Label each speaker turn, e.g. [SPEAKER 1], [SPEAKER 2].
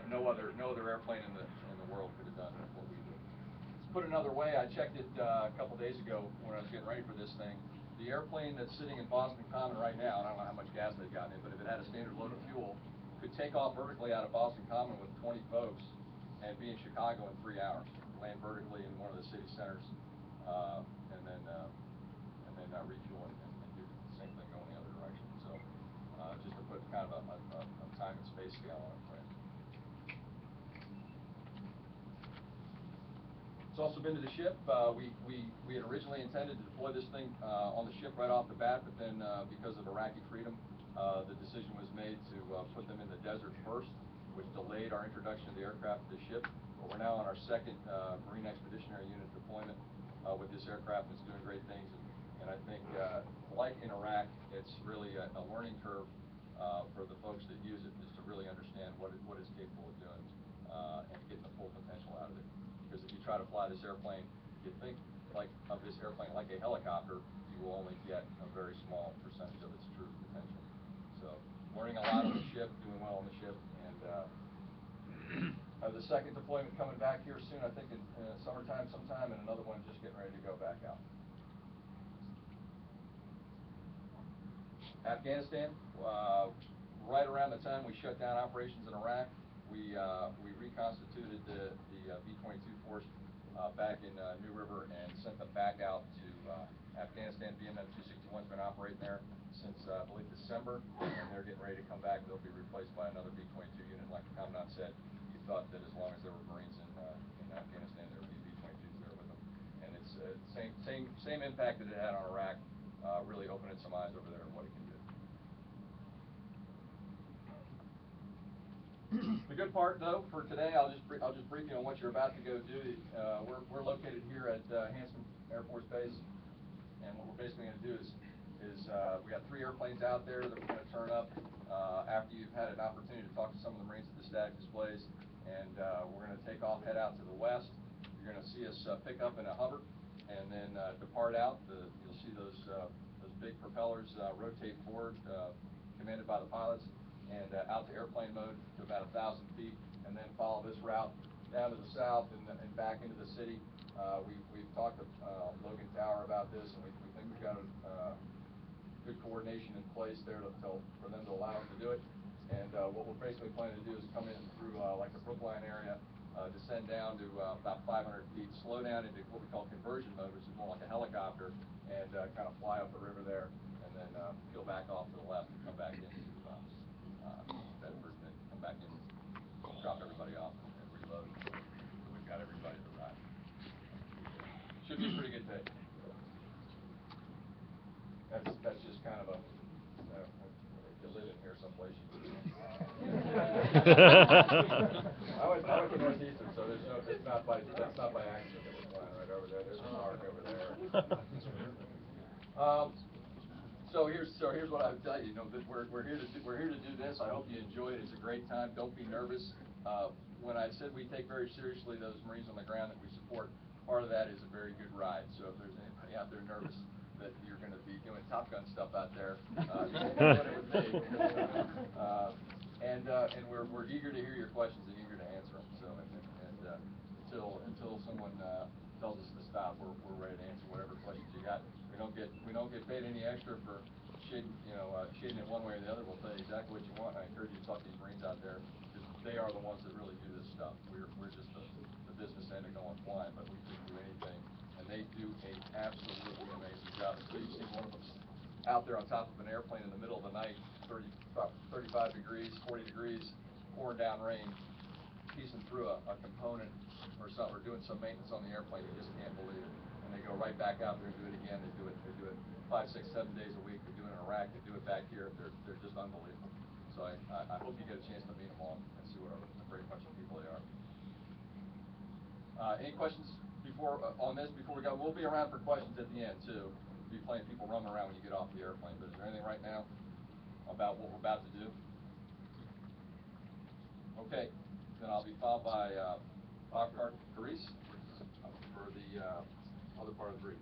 [SPEAKER 1] no other airplane in the world could have done what we did. To put it another way, I checked it a couple days ago when I was getting ready for this thing. The airplane that's sitting in Boston Common right now, and I don't know how much gas they've gotten in, but if it had a standard load of fuel, could take off vertically out of Boston Common with 20 folks and be in Chicago in 3 hours. Land vertically in one of the city centers, and then refuel and do the same thing going the other direction. So just to put kind of a time and space scale on it for you. It's also been to the ship. We had originally intended to deploy this thing on the ship right off the bat, but then because of Iraqi freedom, the decision was made to put them in the desert first, which delayed our introduction of the aircraft to the ship. But we're now on our second Marine Expeditionary Unit deployment with this aircraft. It's doing great things, and I think, like in Iraq, it's really a learning curve for the folks that use it, is to really understand what it's capable of doing and getting the full potential out of it. Because if you try to fly this airplane, you think of this airplane like a helicopter, you will only get a very small percentage of its true potential. So learning a lot on the ship, doing well on the ship, and the second deployment coming back here soon, I think in summertime sometime, and another one just getting ready to go back out. Afghanistan, right around the time we shut down operations in Iraq, we reconstituted the B-22 force back in New River and sent them back out to Afghanistan. BMM 261's been operating there since I believe December, and they're getting ready to come back. They'll be replaced by another B-22 unit. Like the Commandant said, he thought that as long as there were Marines in Afghanistan, there would be B-22s there with them. And it's same impact that it had on Iraq, really opening some eyes over there on what it can do. The good part, though, for today, I'll just brief you on what you're about to go do. We're located here at Hansen Air Force Base, and what we're basically going to do is we got 3 airplanes out there that we're going to turn up after you've had an opportunity to talk to some of the Marines at the static displays, and we're going to take off, head out to the west. You're going to see us pick up in a hover, and then depart out. You'll see those big propellers rotate forward, commanded by the pilots, and out to airplane mode to about 1,000 feet, and then follow this route down to the south and back into the city. We've talked to Logan Tower about this, and we think we've got a good coordination in place there for them to allow us to do it. And what we're basically planning to do is come in through like the Brookline area, descend down to about 500 feet, slow down into what we call conversion mode, which is more like a helicopter, and kind of fly up the river there, and then go back off to the left and come back into Bedford, and then come back in, drop everybody off, and reload. So we've got everybody to ride. Should be a pretty good day. That's just kind of if you live in here someplace, I went to Northeastern, so that's not by accident that we're flying right over there. There's a park over there. So here's what I would tell you. We're here to do this. I hope you enjoy it. It's a great time. Don't be nervous. When I said we take very seriously those Marines on the ground that we support, part of that is a very good ride. So if there's anybody out there nervous that you're going to be doing Top Gun stuff out there, you know what it would be. And we're eager to hear your questions and eager to answer them. So until someone tells us to stop, we're ready to answer whatever questions you got. We don't get paid any extra for shading it one way or the other. We'll tell you exactly what you want. I encourage you to talk to these Marines out there, because they are the ones that really do this stuff. We're just the business end of going flying, but we can do anything, and they do an absolutely amazing job. So you see one of them out there on top of an airplane in the middle of the night, 35 degrees, 40 degrees, pouring down rain, piecing through a component or something, or doing some maintenance on the airplane. You just can't believe it. And they go right back out there and do it again. They do it 5, 6, 7 days a week. They do it in Iraq. They do it back here. They're just unbelievable. So I hope you get a chance to meet them all and see what a great bunch of people they are. Any questions on this before we go? We'll be around for questions at the end too. We'll be plenty of people roaming around when you get off the airplane. But is there anything right now about what we're about to do? Okay, then I'll be followed by Carice for the other part of the brief.